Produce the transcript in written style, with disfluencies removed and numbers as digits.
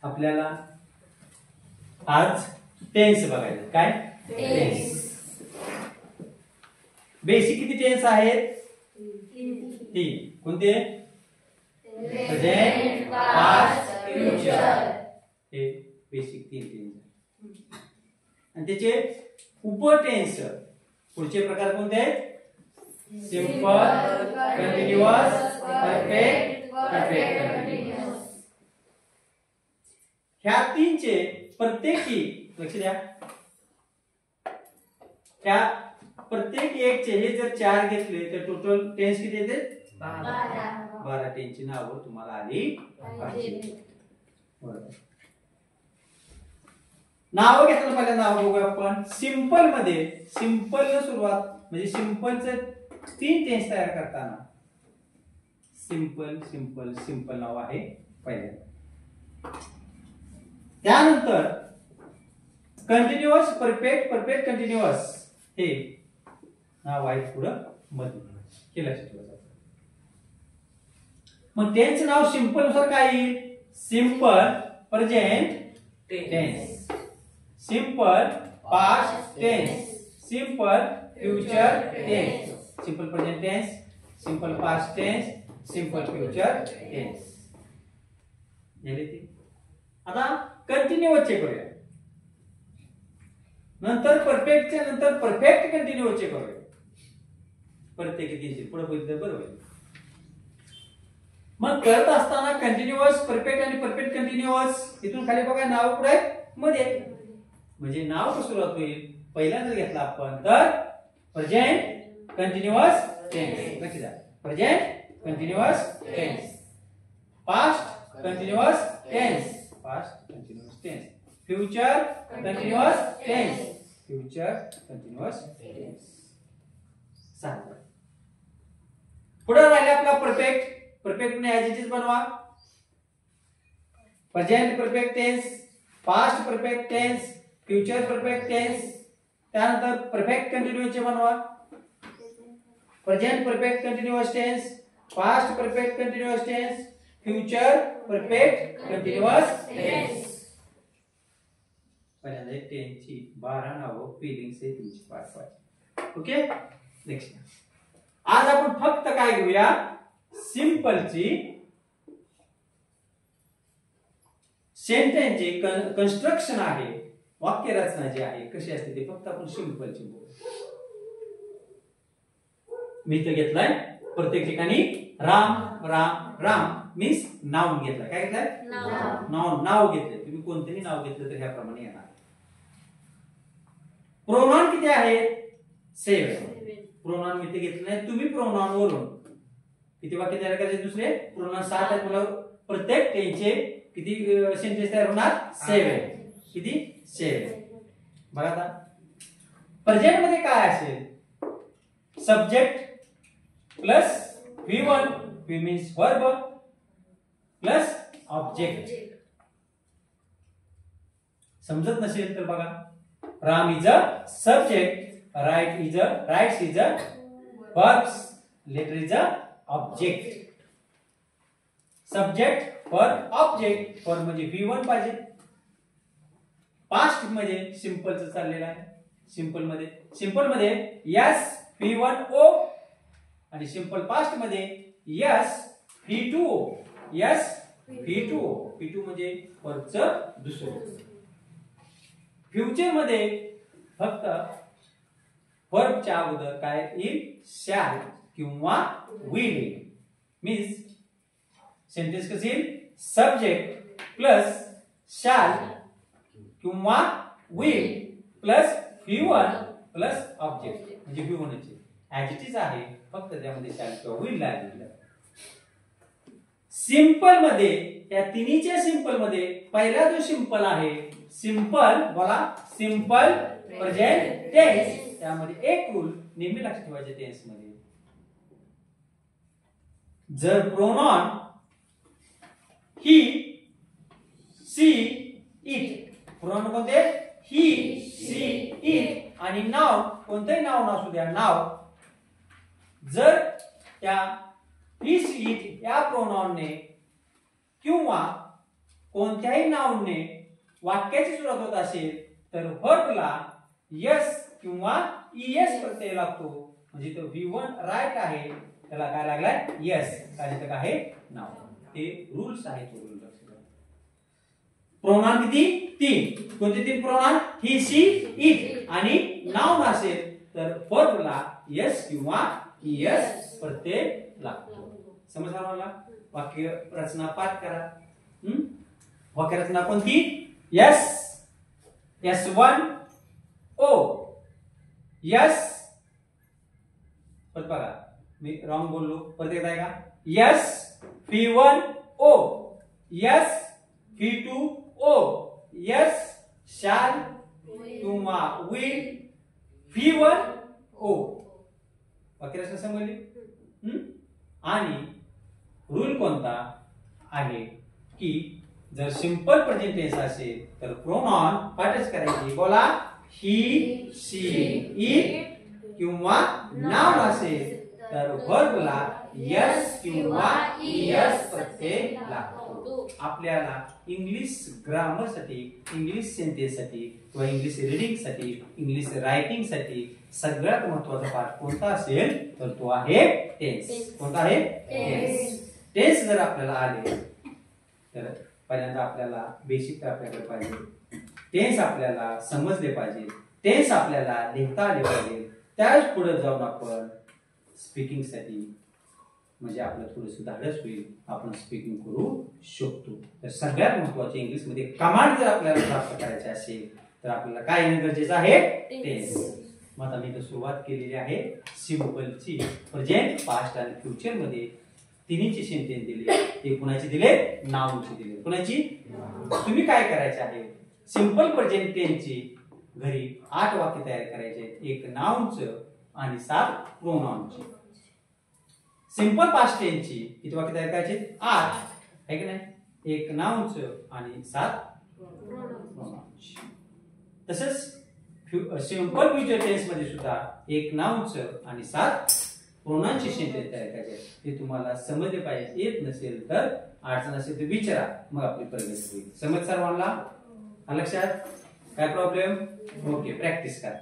आपल्याला आज टेन्स बघायचं. काय टेन्स? बेसिक किती टेन्स आहेत? 3. कोणते? Present, past, future. हे बेसिक 3 टेन्स. आणि त्याचे उपटेन्स पुढचे प्रकार कोणते आहेत? Simple, continuous, perfect, perfect continuous. ह्या 3चे प्रत्येकी लक्ष द्या. त्या प्रत्येक एकचे हे जर 4 घेतले तर टोटल टेन्स किती येते? 12 टेन्सची नावं तुम्हाला आली पाहिजे. नाव घेताना पहिल्या नाव बघूया आपण. सिंपल मध्ये सिंपल सुरुवात म्हणजे सिंपलचे 3 टेन्स तयार करताना सिंपल सिंपल सिंपल नाव आहे पहिल्या. त्यानंतर कंटिन्युअस, परफेक्ट, परफेक्ट कंटिन्युअस हे नाव आहे पुढं मध्ये. हे लक्षात ठेवायचं. मग टेन्स नाव सिंपल नुसार काय येईल? Simple present tense, simple past tense, simple future tense. Simple present tense, simple past tense, simple future tense. झाले ते. आता कंटिन्युअस चे करूया. नंतर परफेक्ट चे नंतर परफेक्ट कंटिन्युअस चे करूया. प्रत्येकी 3 पुढे बघितलं बरोबर. मग करत असताना कंटिन्युअस, परफेक्ट आणि परफेक्ट कंटिन्युअस इथून खाली बघा नाव पुढे मध्ये. म्हणजे नाव कसं सुरुवात होईल? पहिला जर घेतला आपण तर प्रेझेंट कंटिन्युअस टेन्स. लक्ष द्या. Present continuous tense, past continuous tense, past continuous tense, future continuous tense, future continuous tense. सांगा पुढे राहिले आपला परफेक्ट. परफेक्ट ने ऍज इट इज बनवा. Present perfect tense, past perfect tense, future perfect tense. त्यानंतर perfect continuous चे बनवा. Present perfect continuous tense, past perfect continuous tense, future perfect continuous tense. पहिल्यांदा टेन्सची 12 नावं फिलिंग्स आहे तुमची पाठ. ओके. नेक्स्ट आज आपण फक्त काय घेऊया? सिंपलची सेंटेन्सची कन्स्ट्रक्शन आहे, वाक्य रचना जी आहे कशी असते ते फक्त आपण सिंपलची बोलू. मी इथे घेतलाय प्रत्येक ठिकाणी राम राम राम मीन्स नाउन घेतलाय. काय घेतलाय? नाउन. नाव घेतलंय. तुम्ही कोणतेही नाव घेतलं तर ह्याप्रमाणे येणार. प्रोनाउन किती आहेत? 7. प्रोनाउन मी इथे घेतलं नाही. तुम्ही प्रोनाउन वरून किती वाक्य तयार करायचे? दुसरे प्रोनाउन 7 आहेत. मला प्रत्येक टेन्सचे किती सेंटेन्स तयार होणार? 7. किती? 7. बघा आता प्रेझेंट मध्ये काय असेल? Subject plus V1, V means verb plus object. समजत नसेल तर बघा. Ram is a subject, rights is a verbs, letter is a object. Subject verb object. Verb म्हणजे V1 पाहिजे. पास्ट मध्ये सिंपलचं चाललेलं आहे. सिंपल मध्ये यस V1O आणि सिंपल पास्ट मध्ये yes V2O. Yes V2O. V2 म्हणजे वर्बचं दुसरं. फ्युचर मध्ये फक्त वर्बच्या अगोदर काय येईल? शॅल किंवा विल येईल. मीन्स सेंटेन्स कसं येईल? सब्जेक्ट प्लस शॅल किंवा will plus V1 plus object म्हणजे V1 चे ऍज इट इज आहे. फक्त त्यामध्ये शॅल किंवा विल लागलेलं. सिंपल मध्ये त्या तिन्हीच्या सिंपल मध्ये पहिला जो सिंपल आहे सिंपल बोला. Simple present tense. त्यामध्ये एक रूल नेहमी लक्षात ठेवायचे टेन्स मध्ये. जर pronoun he she it. Pronoun कोणते? He she it. आणि नाव कोणतेही नाव असू द्या. नाव जर त्या ही सी इट या प्रोनाउन ने किंवा कोणत्याही नाउनने वाक्याची सुरुवात होत असेल तर व्हर्बला यस किंवा ईएस प्रत्यय लागतो. म्हणजे तो V1 राईट आहे त्याला काय लागलाय यस, काय तर आहे नाउन. हे रूल्स आहेत. प्रोनाउन किती 3. कोणते 3 प्रोनाउन? He she it. आणि नाउन असेल तर व्हर्बला यस किंवा ईएस प्रत्यय लागतो. समजलं मला? वाक्य रचना पाठ करा. वाक्य रचना कोणती? Yes S1 O yes. परत बघा मी रॉंग बोललो, परत एकदा का yes V1 O yes V2 O yes shall किंवा विल V1 O. वाक्य रचना समजली? आणि रूल कोणता आहे की जर सिंपल प्रेझेंट टेन्स असेल तर प्रोनाउन पाठच करायची. बोला ही शी इट. किंवा नाउन असेल तर व्हर्बला यस किंवा ईएस प्रत्यय लागतो. आपल्याला इंग्लिश ग्रामर साठी, इंग्लिश सेंटेन्स साठी किंवा इंग्लिश रीडिंग साठी, इंग्लिश रायटिंग साठी सगळ्यात महत्त्वाचा पाठ कोणता असेल तर तो आहे टेन्स. कोणता आहे? टेन्स. टेन्स जर आपल्याला आले तर पहिल्यांदा आपल्याला बेसिक आपल्याकडे पाहिजे. टेन्स आपल्याला समजले पाहिजे. टेन्स आपल्याला लिहिता आले पाहिजे. त्याच पुढे जाऊन आपण स्पीकिंग साठी म्हणजे आपलं थोडंसं धाडस होईल, आपण स्पीकिंग करू शकतो. तर सगळ्यात महत्त्वाचे इंग्लिश मध्ये कमांड जर आपल्याला प्राप्त करायचे असेल तर आपल्याला काय येणं गरजेचं आहे? टेन्स. मग आता मी तर सुरुवात केलेली आहे सिंपलची. प्रेझेंट, पास्ट आणि फ्युचर मध्ये तिन्हीचे सेंटेन्स दिले. ते कुणाचे दिले? नाउनचे दिले. कुणाची? तुम्ही काय करायचे आहे? सिंपल प्रेझेंट टेन्सची घरी 8 वाक्य तयार करायचे. एक नाउनचं आणि 7 प्रोनाउनचे. सिंपल पास्ट टेन्सची किती वाक्य तयार करायचे? 8 आहे की नाही? एक नाउनचं आणि 7 प्रोनाउनचे. तसंच सिंपल फ्युचर टेन्स मध्ये सुद्धा एक नाउनचं आणि 7 प्रोनाउनचे सेंटेन्स तयार करायचे. ते तुम्हाला समजले पाहिजे. येत नसेल तर अडचण असेल तर विचारा, मग आपली प्रगती होईल. समज सर्वांना लक्षात? काय प्रॉब्लेम? ओके, प्रॅक्टिस करा.